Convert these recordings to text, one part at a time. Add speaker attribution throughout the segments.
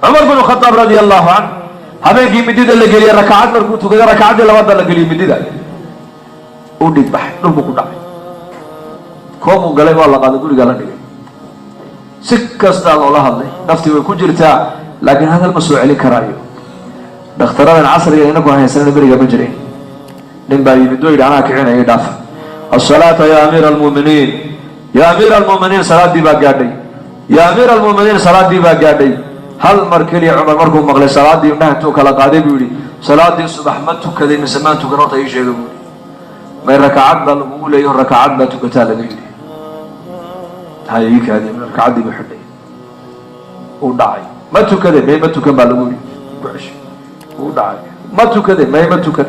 Speaker 1: عمر بن الخطاب رضي الله عنه habeenkii midida la geliyay rakaacad markuu tukaday rakaacadii labaad la geliyay midida uu dhigbax dhulku ku dhacay koob uu galay waa la qaaday guriga la dhigay si kasta loola hadlay naftii way ku jirtaa laakiin hadal ma soo celin karaayo dhakhtarada casriga inagu haysan bariga ma jireen nin baa yimid oo yidhi anaa kicinaya dhaaf as-salaata ya amiir al-mu'miniin ya amiir al-mu'miniin salaadii baa gaadhay ya amiir al-mu'miniin salaadii baa gaadhay hal mar kaliya Umar markuu maqlay salaadii indhaha intuu kala qaaday buu yidhi salaadii subax ma tukaday mise ma tukan horta ii sheega buu may rakaacad baa lagu leeyahay rakaacad baa tukataa laga yidhi hayay kaadi rakaacadii buu xidhay uu dhacay ma tukaday may ma tukan baa lagu yidhi uu dhacay ma tukaday may ma tukan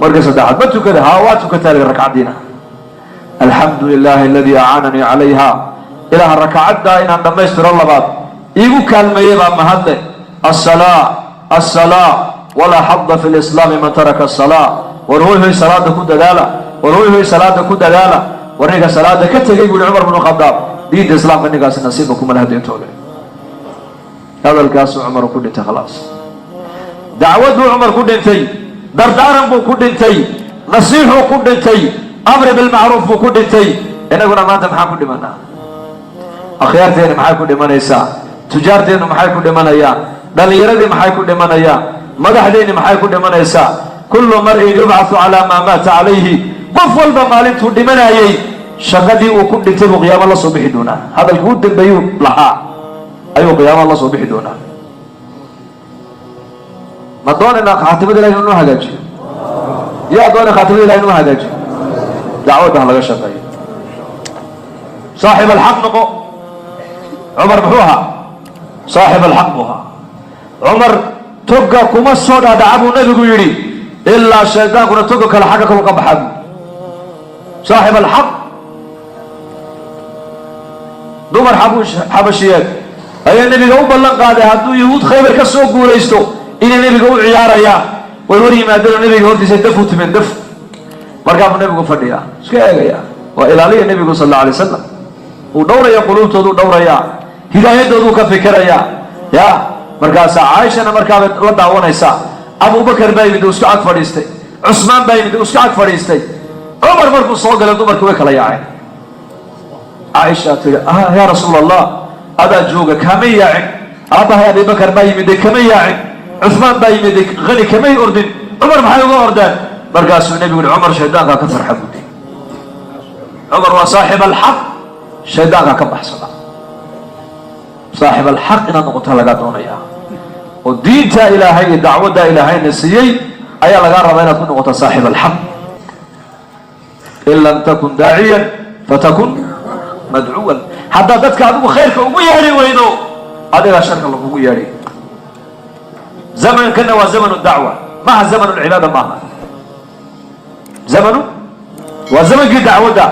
Speaker 1: marka saddexaad ma tukaday haa waa tukataa rakaacadiina alxamdulillahi alladii a'aanani calayha ilaha rakaacadda inaan dhammaystiro labaad igu kaalmeeyay baa mahadle الصلاة ولا حظ في الإسلام من ترك الصلاة ورويه صلاة كدلاله ورويه صلاة كدلاله وريك صلاة كتجي يقول عمر بن الخطاب دين الإسلام من نقاس نصيبكم من هدين تولي هذا الكاس عمر كدنت خلاص دعوته عمر كدنتي دردارم كدنتي نصيحه كدنتي أمر بالمعروف كدنتي أنا قلنا ما أنت محاكم لمنا أخيارتين محاكم لمنا يسا تجارتين maxay ku dhimanayaan dhalinyaradi maxay ku dhimanayaan madaxdeeni maxay ku dhimanaysaa kullu mar'in yub'athu ala ma mata alayhi qof walba maalintuu dhimanayay shaqadii uu ku dhintay qiyaamo la soo bixi doonaa hadalku u dambeeyo laha ayuu qiyaamo la soo bixi doonaa ma doonana khaatimada ilaahay inuu hagaajiyo yaa doona khaatimada ilaahay inuu hagaajiyo dacwada laga shaqeeyo صاحب الحق نقو عمر بحوها صاحب الحق بها عمر توقع كما الصوت هذا عبو نبي يري إلا الشيطان كنا توقع كالحقك وقبحك صاحب الحق دمر حبشيات أي النبي قوم بلن قاده هدو يهود خيبر كسوق قوليستو إن النبي قوم عيارة يا ويوري ما دل النبي قوم تسدفوت من دف مرقام النبي قوم فرديا سكايا يا وإلى لي النبي صلى الله عليه وسلم ودورة يقولون تدو دورة يا هداية دو كفكرة يا مركز عائشة مركز لدى ونيسا أبو بكر بايمد وسكعك فريستي عثمان بايمد وسكعك فريستي عمر مركز صوغ لدو مركوك لا يعين عائشة تقول يا رسول الله هذا جوغك كمي يعين أبا يا أبي بكر بايمد كمي يعين عثمان بايمد غني كمي أردن عمر محيو أردن مركز النبي يقول عمر شهدان كفر حبودي عمر وصاحب الحق شهدان كبح صلاة صاحب الحق إن نقطة لقاتون إياه والدين تا إلهي دعوة دا إلهي نسيي أيا لقارة بين تكون نقطة صاحب الحق إن لم تكن داعيا فتكن مدعوا حتى تتكادوا خيرك ويهري ويدو هذا لا شرك الله ويهري زمن كنا وزمن الدعوة مع زمن العبادة معها زمن وزمن الدعوة دا